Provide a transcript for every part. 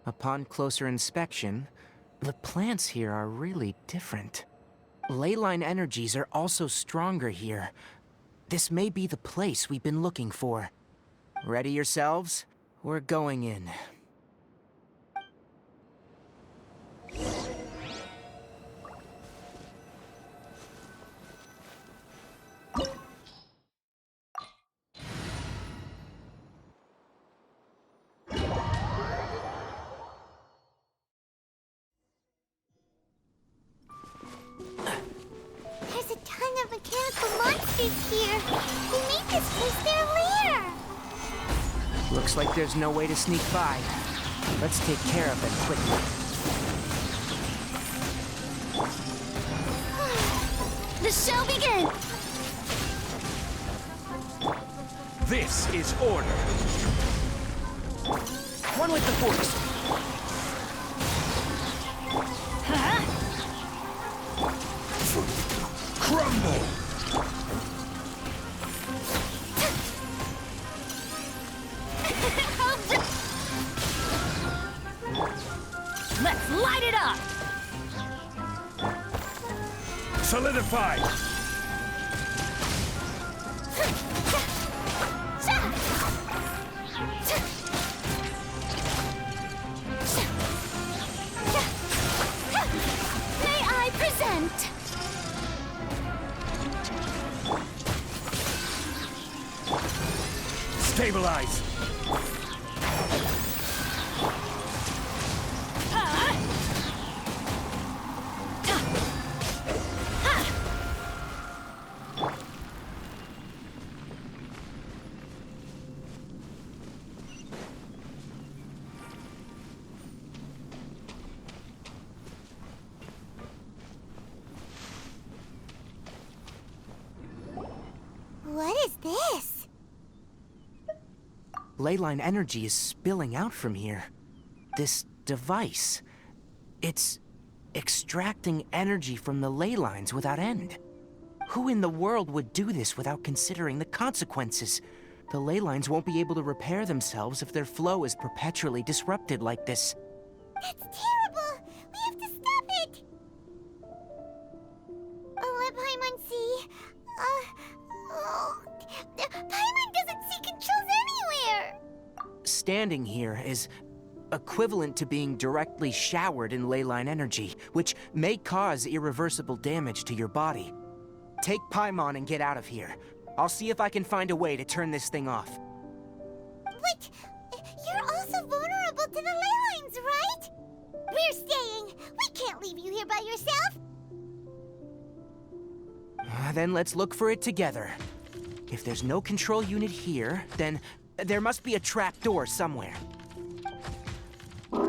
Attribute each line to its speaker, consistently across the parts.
Speaker 1: Upon closer inspection, the plants here are really different. Leyline energies are also stronger here. This may be the place we've been looking for. Ready yourselves? We're going in.
Speaker 2: There's a ton of mechanical monsters here. They made this place their lair.
Speaker 1: Looks like there's no way to sneak by. Let's take care of them quickly.
Speaker 2: The show begins!
Speaker 3: This is order.
Speaker 1: One with the force.
Speaker 3: Crumble!
Speaker 2: Let's light it up!
Speaker 3: Solidify!
Speaker 2: May I present?
Speaker 3: Stabilize!
Speaker 2: What is this?
Speaker 1: Leyline energy is spilling out from here. This device, it's extracting energy from the ley lines without end. Who in the world would do this without considering the consequences? The ley lines won't be able to repair themselves if their flow is perpetually disrupted like this.
Speaker 2: That's terrible! We have to stop it! Let Paimon see. Paimon doesn't see controls anywhere!
Speaker 1: Standing here is equivalent to being directly showered in leyline energy, which may cause irreversible damage to your body. Take Paimon and get out of here. I'll see if I can find a way to turn this thing off.
Speaker 2: But you're also vulnerable to the ley lines, right? We're staying! We can't leave you here by yourself!
Speaker 1: Then let's look for it together. If there's no control unit here, then there must be a trap door somewhere.
Speaker 2: You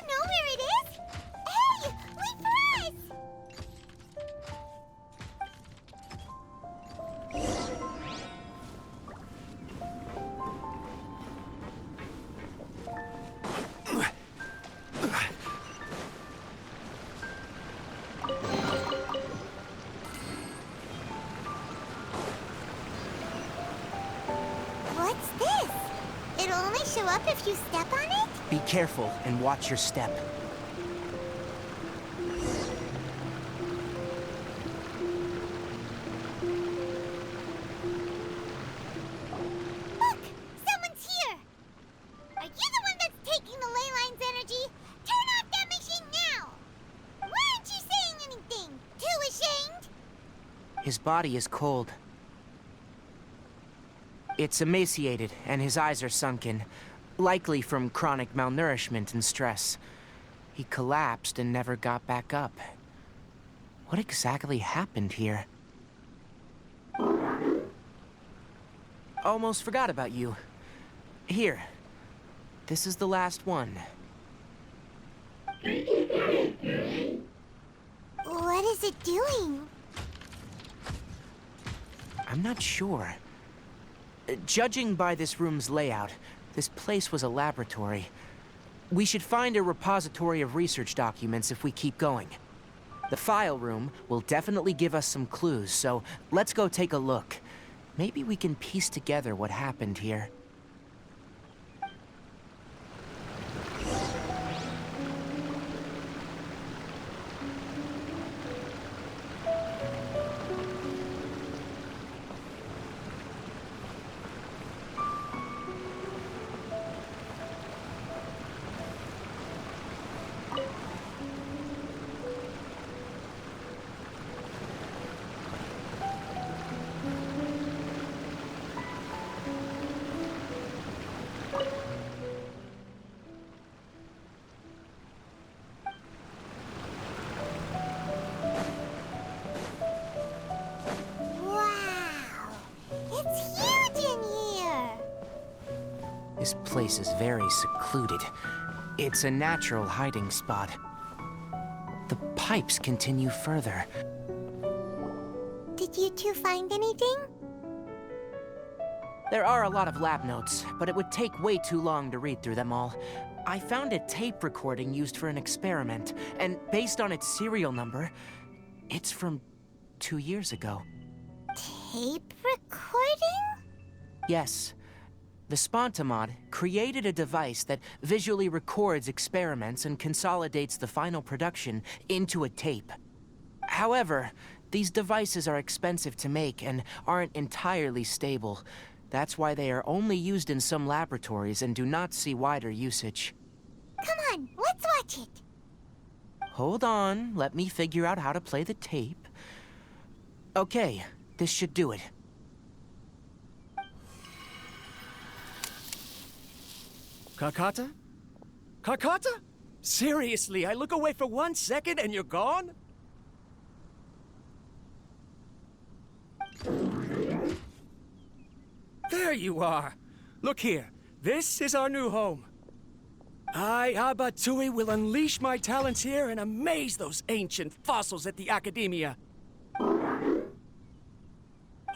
Speaker 2: know where it is? Hey! Wait for us! What's this? It'll only show up if you step on it?
Speaker 1: Be careful and watch your step.
Speaker 2: Look! Someone's here! Are you the one that's taking the ley line's energy? Turn off that machine now! Why aren't you saying anything? Too ashamed?
Speaker 1: His body is cold. It's emaciated, and his eyes are sunken, likely from chronic malnourishment and stress. He collapsed and never got back up. What exactly happened here? Almost forgot about you. Here. This is the last one.
Speaker 2: What is it doing?
Speaker 1: I'm not sure. Judging by this room's layout, this place was a laboratory. We should find a repository of research documents if we keep going. The file room will definitely give us some clues, so let's go take a look. maybe we can piece together what happened here. This place is very secluded. It's a natural hiding spot. The pipes continue further.
Speaker 2: Did you two find anything?
Speaker 1: There are a lot of lab notes, but it would take way too long to read through them all. I found a tape recording used for an experiment, and based on its serial number, it's from 2 years ago.
Speaker 2: Tape recording?
Speaker 1: Yes. The Spontamod created a device that visually records experiments and consolidates the final production into a tape. However, these devices are expensive to make and aren't entirely stable. That's why they are only used in some laboratories and do not see wider usage.
Speaker 2: Come on, let's watch it.
Speaker 1: Hold on, let me figure out how to play the tape. Okay, this should do it.
Speaker 4: Kakata? Kakata? Seriously, I look away for 1 second and you're gone? There you are. Look here. This is our new home. I, Abatui, will unleash my talents here and amaze those ancient fossils at the Academia.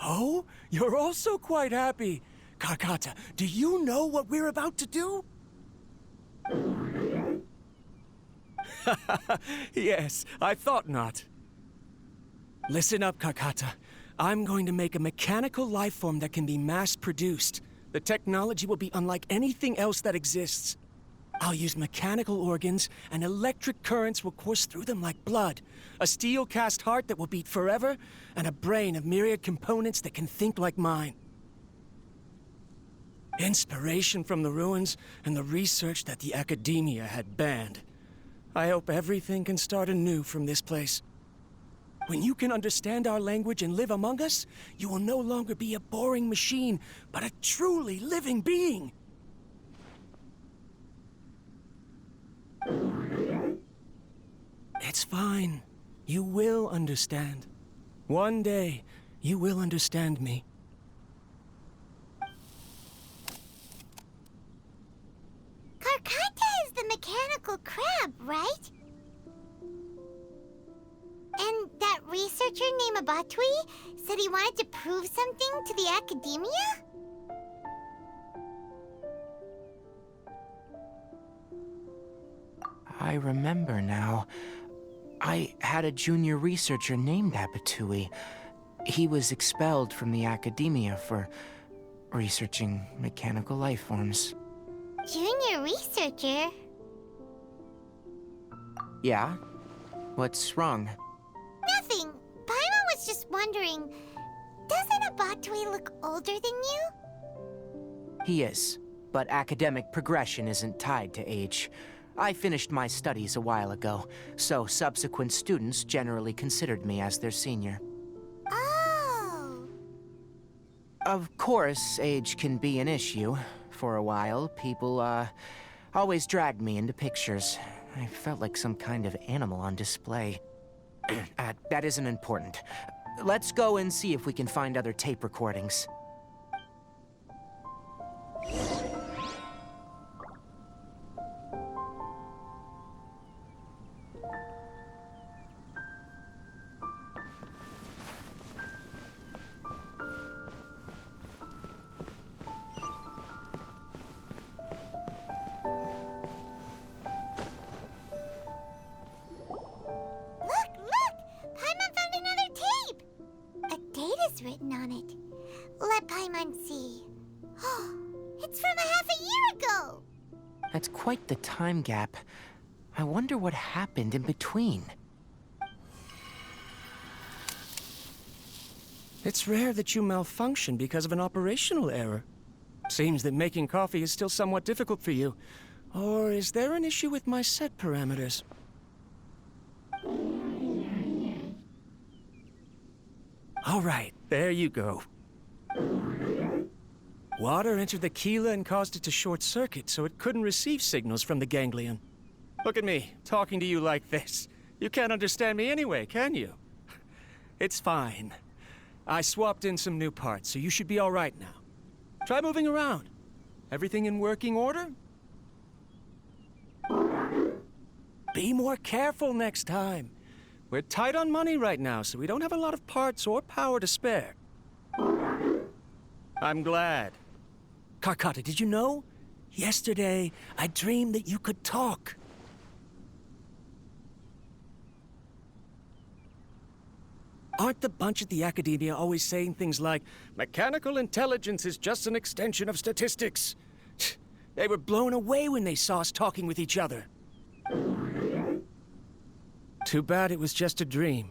Speaker 4: Oh, you're also quite happy. Kakata, do you know what we're about to do? Yes, I thought not. Listen up, Kakata. I'm going to make a mechanical life form that can be mass-produced. The technology will be unlike anything else that exists. I'll use mechanical organs, and electric currents will course through them like blood. A steel-cast heart that will beat forever, and a brain of myriad components that can think like mine. Inspiration from the ruins and the research that the Academia had banned. I hope everything can start anew from this place. When you can understand our language and live among us, you will no longer be a boring machine, but a truly living being. It's fine. You will understand. One day, you will understand me.
Speaker 2: Karkata is the mechanical crab, right? And that researcher named Abatui said he wanted to prove something to the Academia?
Speaker 1: I remember now. I had a junior researcher named Abatui. He was expelled from the Academia for researching mechanical life forms.
Speaker 2: Junior researcher?
Speaker 1: Yeah? What's wrong?
Speaker 2: Nothing. Paimon was just wondering, doesn't Abatui look older than you?
Speaker 1: He is, but academic progression isn't tied to age. I finished my studies a while ago, so subsequent students generally considered me as their senior.
Speaker 2: Oh.
Speaker 1: Of course, age can be an issue. For a while, people, always dragged me into pictures. I felt like some kind of animal on display. That isn't important. Let's go and see if we can find other tape recordings.
Speaker 2: Look! Paimon found another tape! A date is written on it. Let That's from a half a year ago!
Speaker 1: That's quite the time gap. I wonder what happened in between.
Speaker 4: It's rare that you malfunction because of an operational error. Seems that making coffee is still somewhat difficult for you. Or is there an issue with my set parameters? All right, there you go. Water entered the chela and caused it to short-circuit, so it couldn't receive signals from the ganglion. Look at me, talking to you like this. You can't understand me anyway, can you? It's fine. I swapped in some new parts, so you should be all right now. Try moving around. Everything in working order? Be more careful next time. We're tight on money right now, so we don't have a lot of parts or power to spare. I'm glad. Karkata, did you know? Yesterday, I dreamed that you could talk. Aren't the bunch at the Academia always saying things like, mechanical intelligence is just an extension of statistics? They were blown away when they saw us talking with each other. Too bad it was just a dream.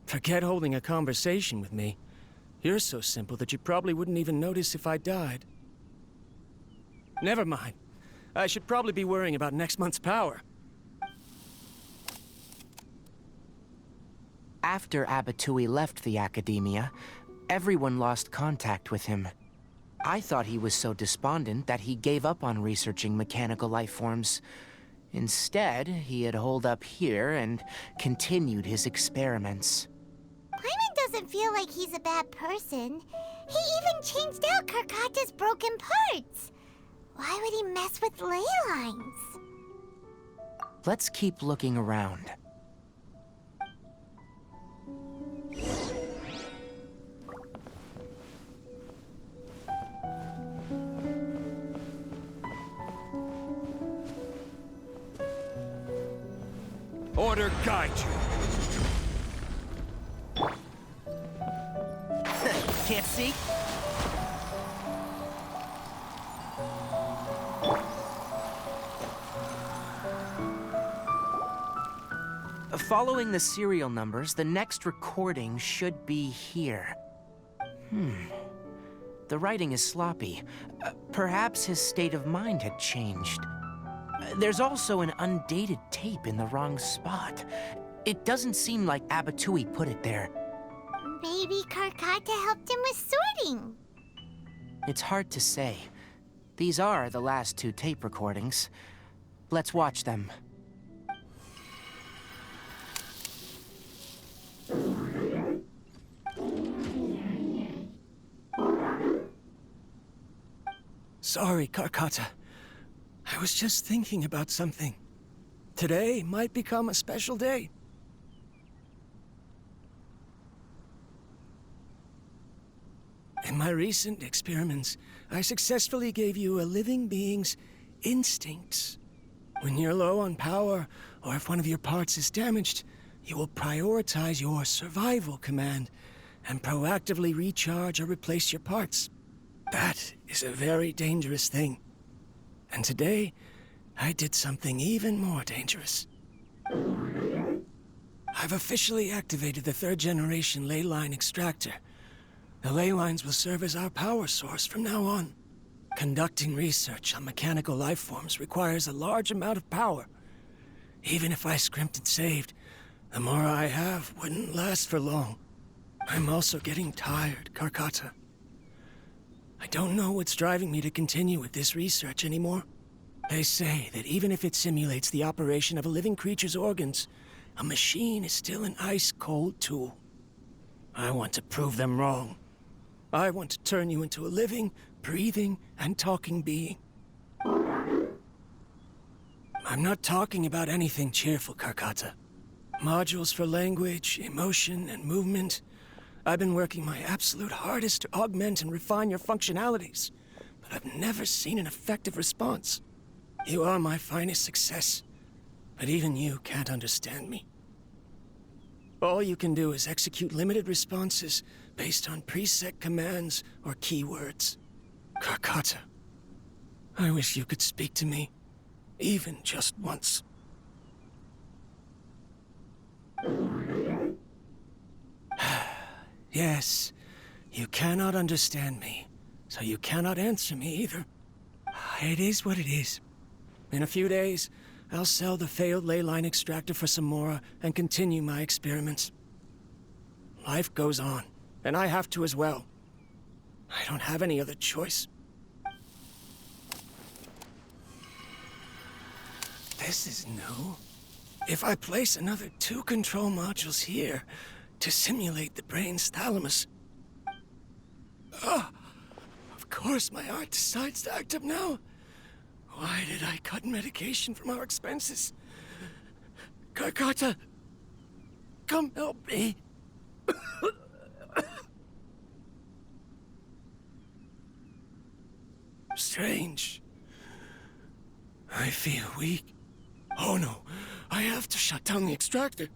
Speaker 4: Forget holding a conversation with me. You're so simple that you probably wouldn't even notice if I died. Never mind. I should probably be worrying about next month's power.
Speaker 1: After Abatui left the Academia, everyone lost contact with him. I thought he was so despondent that he gave up on researching mechanical life forms. Instead, he had holed up here and continued his experiments.
Speaker 2: Paimon doesn't feel like he's a bad person. He even changed out Karkata's broken parts. Why would he mess with ley lines?
Speaker 1: Let's keep looking around.
Speaker 3: Order guide you.
Speaker 1: Can't see? Following the serial numbers, the next recording should be here. The writing is sloppy. Perhaps his state of mind had changed. There's also an undated tape in the wrong spot. It doesn't seem like Abatui put it there.
Speaker 2: Maybe Karkata helped him with sorting.
Speaker 1: It's hard to say. These are the last two tape recordings. Let's watch them.
Speaker 4: Sorry, Karkata. I was just thinking about something. Today might become a special day. In my recent experiments, I successfully gave you a living being's instincts. When you're low on power, or if one of your parts is damaged, you will prioritize your survival command and proactively recharge or replace your parts. That is a very dangerous thing. And today, I did something even more dangerous. I've officially activated the third-generation ley line extractor. The ley lines will serve as our power source from now on. Conducting research on mechanical life forms requires a large amount of power. Even if I scrimped and saved, the more I have wouldn't last for long. I'm also getting tired, Karkata. I don't know what's driving me to continue with this research anymore. They say that even if it simulates the operation of a living creature's organs, a machine is still an ice-cold tool. I want to prove them wrong. I want to turn you into a living, breathing, and talking being. I'm not talking about anything cheerful, Karkata. Modules for language, emotion, and movement. I've been working my absolute hardest to augment and refine your functionalities, but I've never seen an effective response. You are my finest success, but even you can't understand me. All you can do is execute limited responses based on preset commands or keywords. Karkata, I wish you could speak to me, even just once. Yes, you cannot understand me, so you cannot answer me either. It is what it is. In a few days, I'll sell the failed ley line extractor for some more and continue my experiments. Life goes on, and I have to as well. I don't have any other choice. This is new. If I place another 2 control modules here to simulate the brain's thalamus... of course my heart decides to act up now. Why did I cut medication from our expenses? Karkata, come help me. Strange. I feel weak. Oh no, I have to shut down the extractor.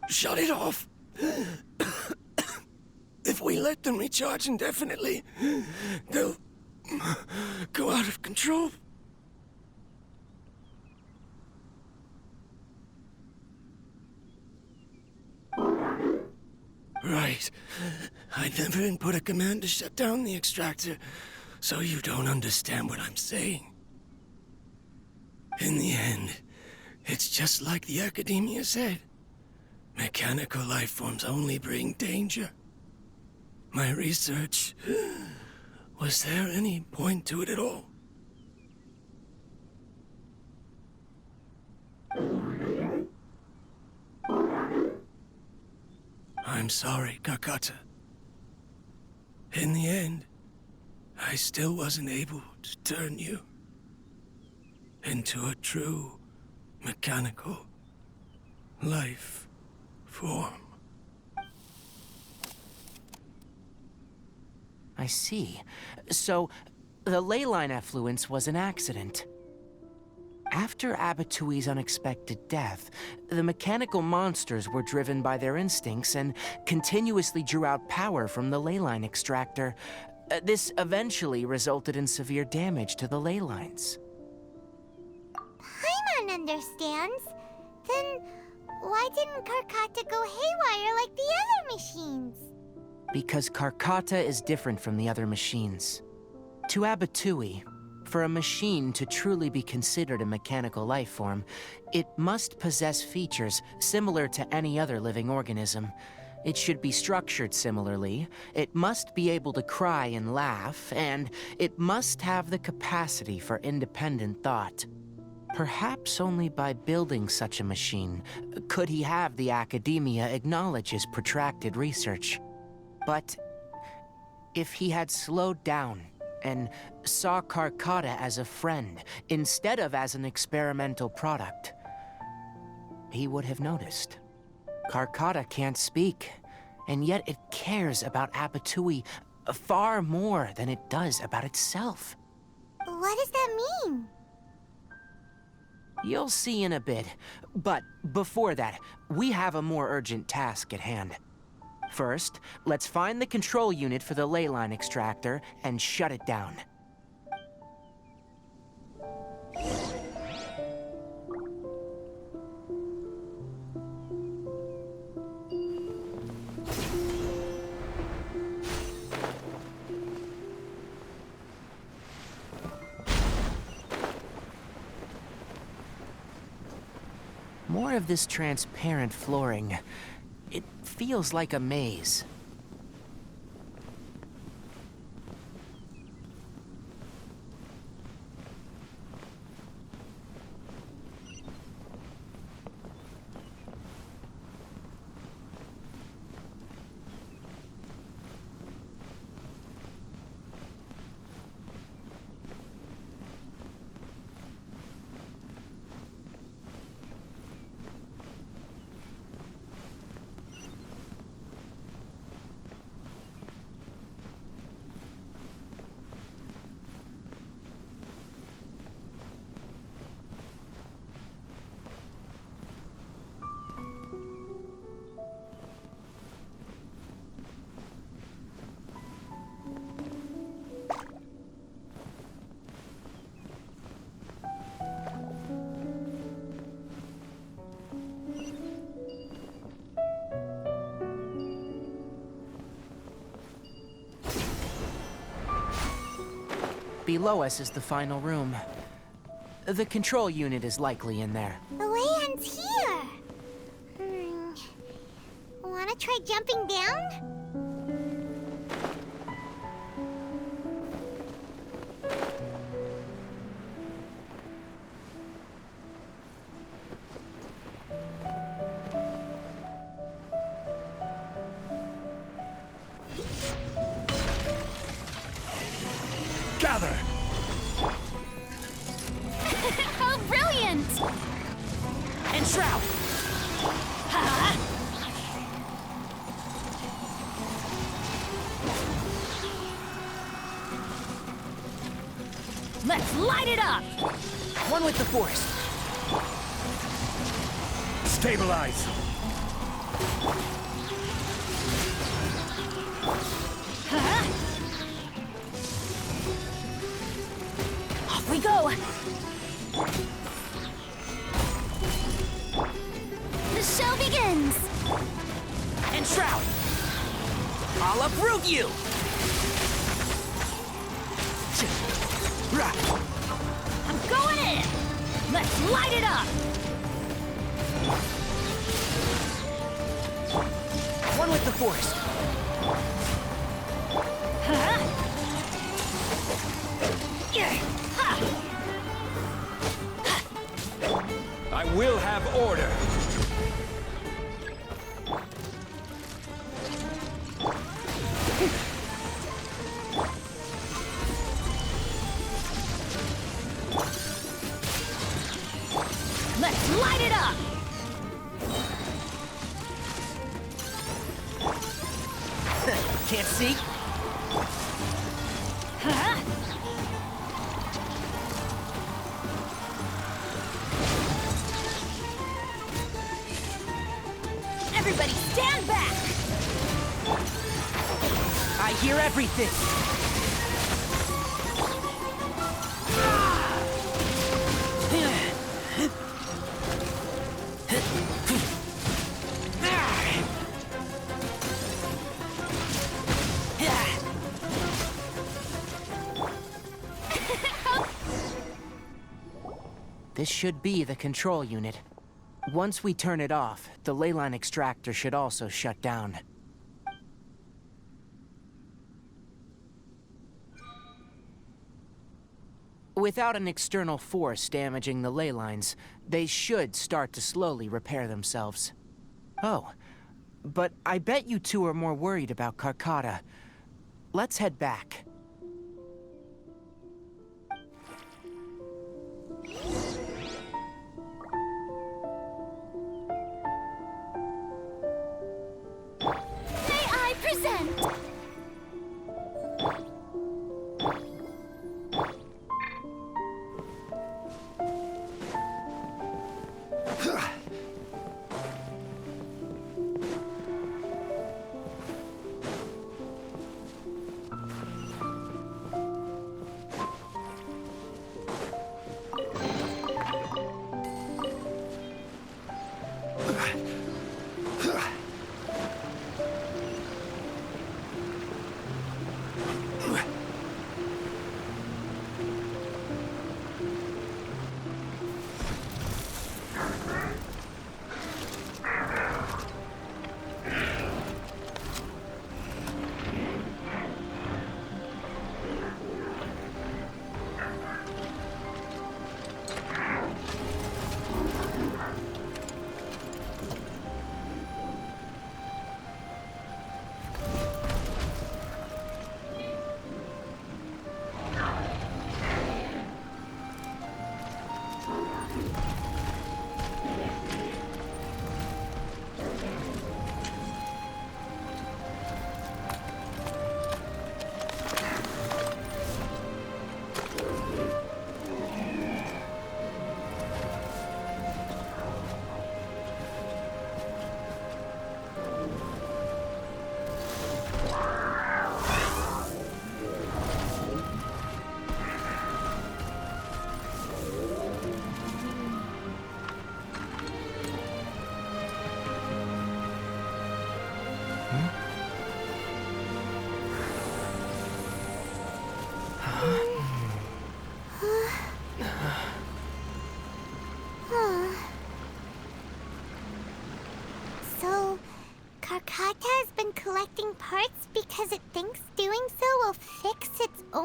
Speaker 4: Shut it off. If we let them recharge indefinitely, they'll go out of control. Right. I never input a command to shut down the extractor, so you don't understand what I'm saying. In the end, it's just like the academia said. Mechanical life forms only bring danger. My research... Was there any point to it at all? I'm sorry, Karkata. In the end, I still wasn't able to turn you into a true mechanical life form.
Speaker 1: I see. So, the ley line effluence was an accident. After Abatui's unexpected death, the mechanical monsters were driven by their instincts and continuously drew out power from the ley line extractor. This eventually resulted in severe damage to the ley lines.
Speaker 2: Paimon understands. Then why didn't Karkata go haywire like the other machines?
Speaker 1: Because Karkata is different from the other machines. To Abatui, for a machine to truly be considered a mechanical life form, it must possess features similar to any other living organism. It should be structured similarly, it must be able to cry and laugh, and it must have the capacity for independent thought. Perhaps only by building such a machine could he have the academia acknowledge his protracted research. But if he had slowed down and saw Karkata as a friend instead of as an experimental product, he would have noticed. Karkata can't speak, and yet it cares about Abatui far more than it does about itself.
Speaker 2: What does that mean?
Speaker 1: You'll see in a bit, but before that, we have a more urgent task at hand. First, let's find the control unit for the ley line extractor and shut it down. More of this transparent flooring. It feels like a maze. below us is the final room. The control unit is likely in there.
Speaker 2: The Leon's here. Wanna try jumping down?
Speaker 3: Gather!
Speaker 2: How brilliant!
Speaker 1: Enshroud!
Speaker 2: Let's light it up!
Speaker 1: One with the forest.
Speaker 3: Stabilize!
Speaker 2: Off we go! The show begins!
Speaker 1: Enshroud! I'll uproot you!
Speaker 2: I'm going in! Let's light it up!
Speaker 1: One with the forest.
Speaker 3: I will have order!
Speaker 2: Let's light it up!
Speaker 1: Can't see?
Speaker 2: Everybody stand back!
Speaker 1: I hear everything! This should be the control unit. Once we turn it off, the leyline extractor should also shut down. Without an external force damaging the ley lines, they should start to slowly repair themselves. Oh, but I bet you two are more worried about Carcotta. Let's head back.
Speaker 2: May I present?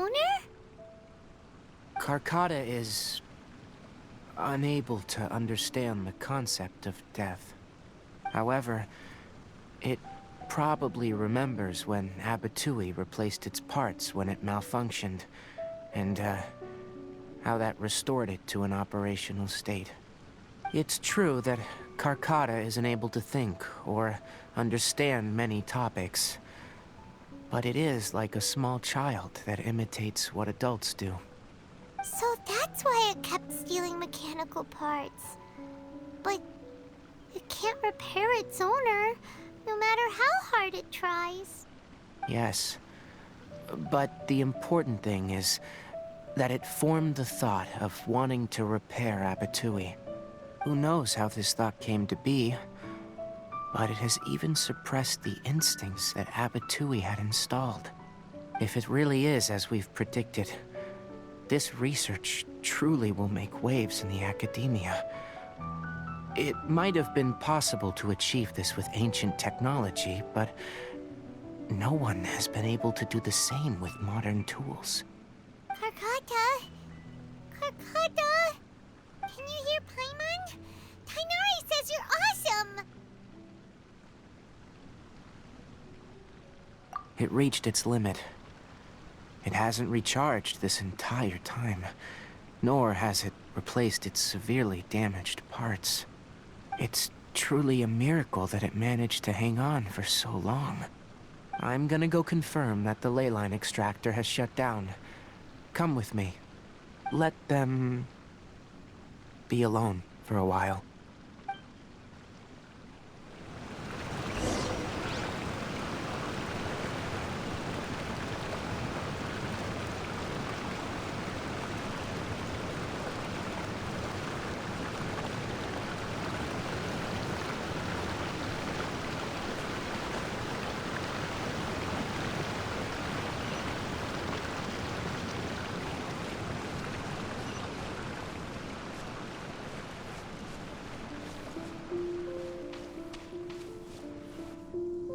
Speaker 2: owner?
Speaker 1: Karkata is unable to understand the concept of death. However, it probably remembers when Abatui replaced its parts when it malfunctioned, and how that restored it to an operational state. It's true that Karkata isn't able to think or understand many topics, but it is like a small child that imitates what adults do.
Speaker 2: So that's why it kept stealing mechanical parts. But it can't repair its owner, no matter how hard it tries.
Speaker 1: Yes, but the important thing is that it formed the thought of wanting to repair Abatui. Who knows how this thought came to be, but it has even suppressed the instincts that Abatui had installed. If it really is as we've predicted, this research truly will make waves in the academia. It might have been possible to achieve this with ancient technology, but no one has been able to do the same with modern tools.
Speaker 2: Karkata? Karkata? Can you hear Paimon? Tighnari says you're awesome!
Speaker 1: It reached its limit. It hasn't recharged this entire time, nor has it replaced its severely damaged parts. It's truly a miracle that it managed to hang on for so long. I'm gonna go confirm that the ley line extractor has shut down. Come with me. Let them be alone for a while.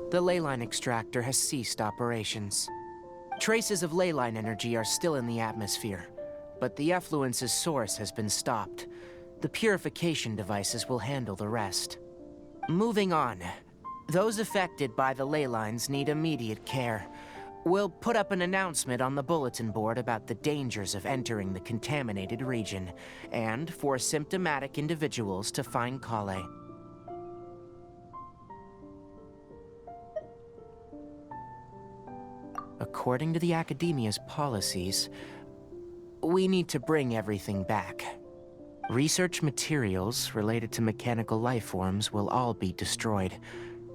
Speaker 1: The ley line extractor has ceased operations. Traces of ley line energy are still in the atmosphere, but the effluence's source has been stopped. The purification devices will handle the rest. Moving on. Those affected by the ley lines need immediate care. We'll put up an announcement on the bulletin board about the dangers of entering the contaminated region, and for symptomatic individuals to find Kale. According to the Academia's policies, we need to bring everything back. Research materials related to mechanical life forms will all be destroyed,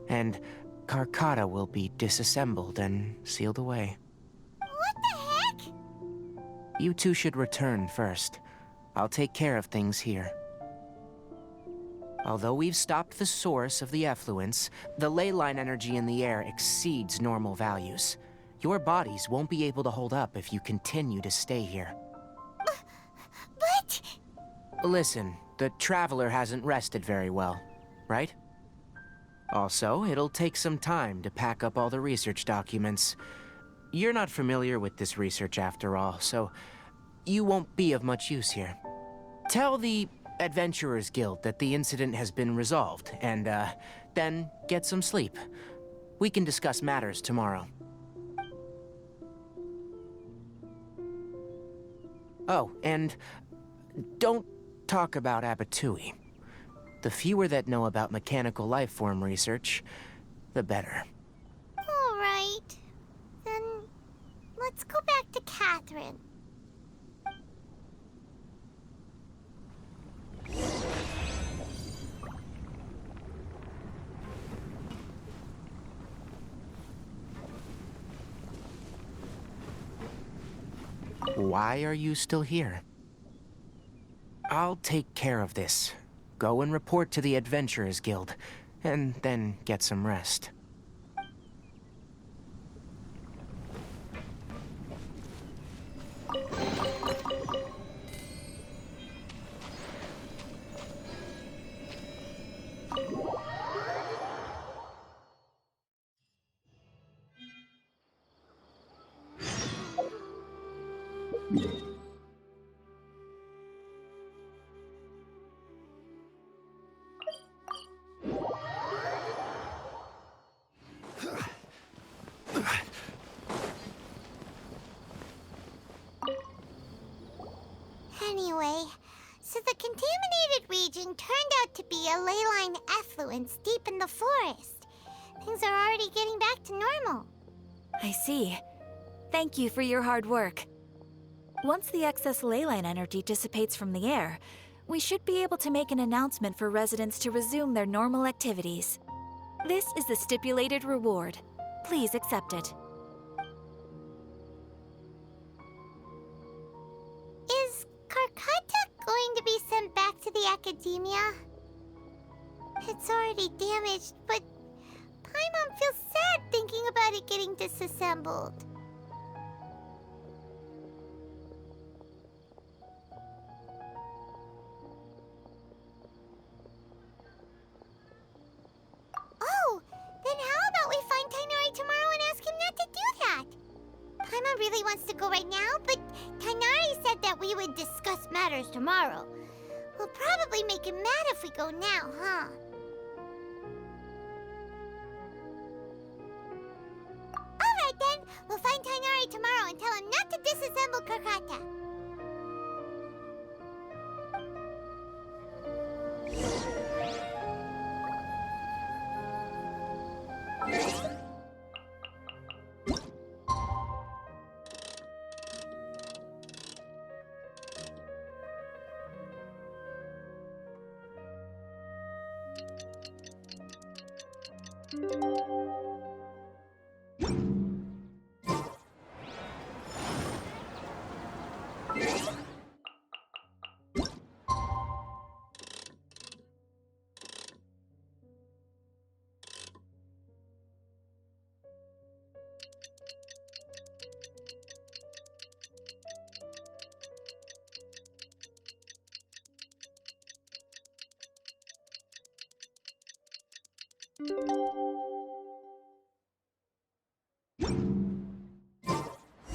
Speaker 1: and Karkata will be disassembled and sealed away.
Speaker 2: What the heck?
Speaker 1: You two should return first. I'll take care of things here. Although we've stopped the source of the effluence, the ley line energy in the air exceeds normal values. Your bodies won't be able to hold up if you continue to stay here.
Speaker 2: But...
Speaker 1: Listen, the Traveler hasn't rested very well, right? Also, it'll take some time to pack up all the research documents. You're not familiar with this research after all, so you won't be of much use here. Tell the Adventurers Guild that the incident has been resolved, and then get some sleep. We can discuss matters tomorrow. Oh, and don't talk about Abatui. The fewer that know about mechanical life form research, the better.
Speaker 2: All right. Then let's go back to Catherine.
Speaker 1: Why are you still here? I'll take care of this. Go and report to the Adventurers Guild, and then get some rest.
Speaker 2: Anyway, so the contaminated region turned out to be a leyline effluence deep in the forest. Things are already getting back to normal.
Speaker 5: I see. Thank you for your hard work. Once the excess leyline energy dissipates from the air, we should be able to make an announcement for residents to resume their normal activities. This is the stipulated reward. Please accept it.
Speaker 2: Is Karkata going to be sent back to the academia? It's already damaged, but Paimon feels sad thinking about it getting disassembled. Oh, then how about we find Tighnari tomorrow and ask him not to do that? Paimon really wants to go right now, but Tighnari said that we would discuss matters tomorrow. We'll probably make him mad if we go now, huh? Alright then, we'll find Tighnari tomorrow and tell him not to disassemble Karkata.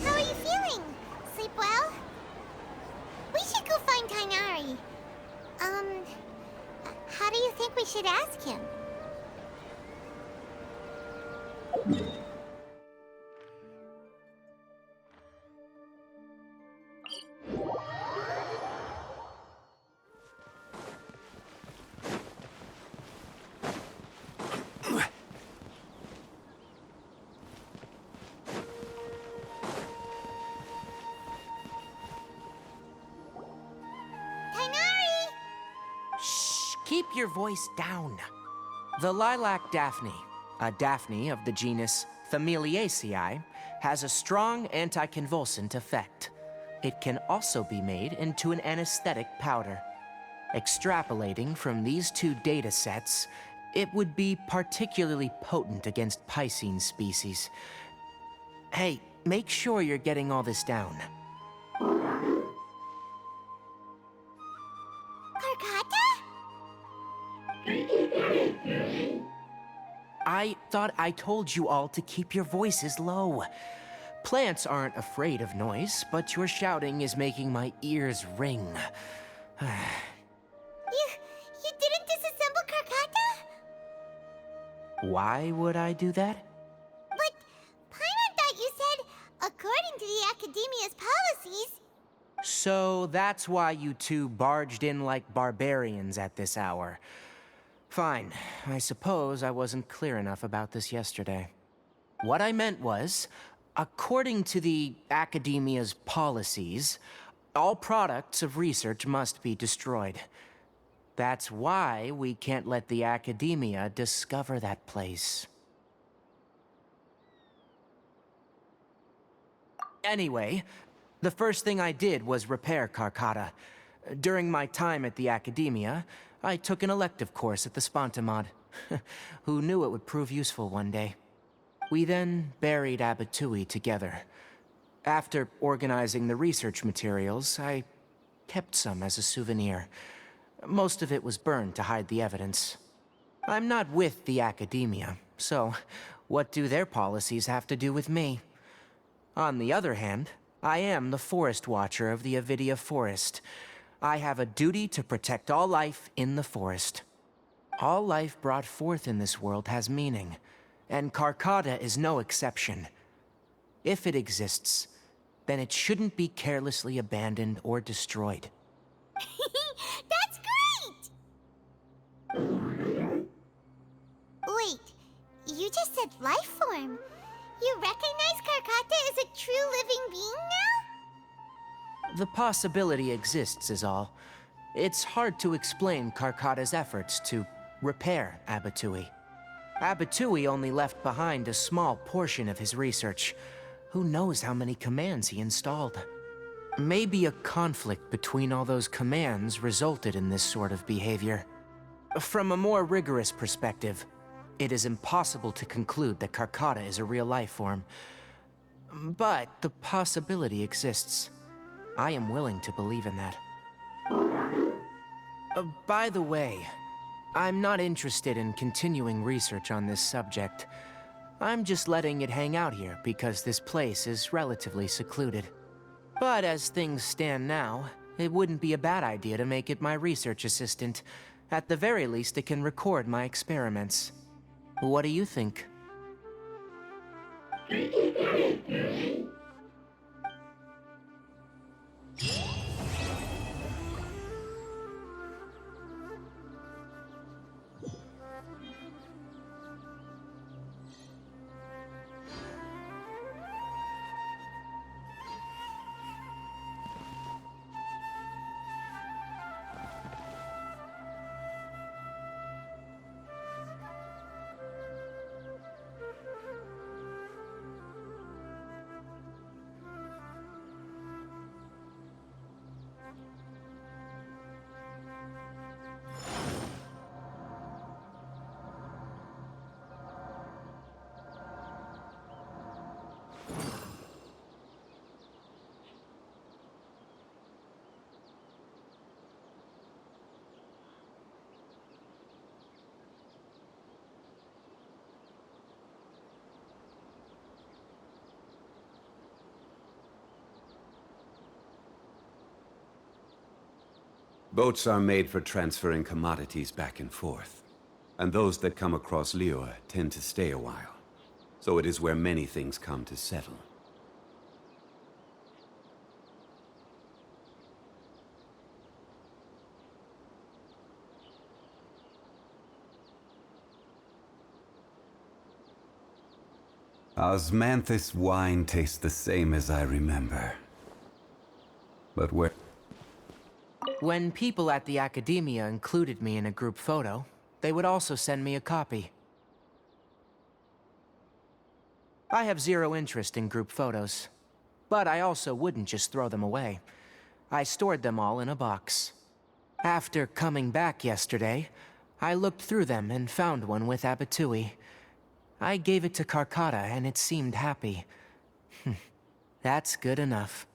Speaker 2: How are you feeling? Sleep well? We should go find Tighnari. How do you think we should ask him? Tighnari!
Speaker 1: Shh, keep your voice down. The lilac daphne, a daphne of the genus Familiaceae, has a strong anticonvulsant effect. It can also be made into an anesthetic powder. Extrapolating from these two data sets, it would be particularly potent against Piscine species. Hey, make sure you're getting all this down.
Speaker 2: Karkata?
Speaker 1: I thought I told you all to keep your voices low. Plants aren't afraid of noise, but your shouting is making my ears ring.
Speaker 2: You didn't disassemble Karkata?
Speaker 1: Why would I do that?
Speaker 2: But Paimon thought you said, according to the Academia's policies...
Speaker 1: So that's why you two barged in like barbarians at this hour. Fine. I suppose I wasn't clear enough about this yesterday. What I meant was, according to the Academia's policies, all products of research must be destroyed. That's why we can't let the Academia discover that place. Anyway, the first thing I did was repair Karkata. During my time at the Academia, I took an elective course at the Spontamod. Who knew it would prove useful one day? We then buried Abatui together. After organizing the research materials, I kept some as a souvenir. Most of it was burned to hide the evidence. I'm not with the Academia, so what do their policies have to do with me? On the other hand, I am the Forest Watcher of the Avidia Forest. I have a duty to protect all life in the forest. All life brought forth in this world has meaning, and Karkata is no exception. If it exists, then it shouldn't be carelessly abandoned or destroyed.
Speaker 2: That's great! Wait, you just said life form. You recognize Karkata as a true living being now?
Speaker 1: The possibility exists is all. It's hard to explain Karkata's efforts to repair Abatui. Abatui only left behind a small portion of his research. Who knows how many commands he installed? Maybe a conflict between all those commands resulted in this sort of behavior. From a more rigorous perspective, it is impossible to conclude that Karkata is a real life form. But the possibility exists. I am willing to believe in that. By the way, I'm not interested in continuing research on this subject. I'm just letting it hang out here because this place is relatively secluded. But as things stand now, it wouldn't be a bad idea to make it my research assistant. At the very least, it can record my experiments. What do you think?
Speaker 6: Boats are made for transferring commodities back and forth. And those that come across Liyue tend to stay a while. So it is where many things come to settle. Osmanthus wine tastes the same as I remember. But where...
Speaker 1: When people at the Academia included me in a group photo, they would also send me a copy. I have zero interest in group photos, but I also wouldn't just throw them away. I stored them all in a box. After coming back yesterday, I looked through them and found one with Abatui. I gave it to Karkata and it seemed happy. That's good enough.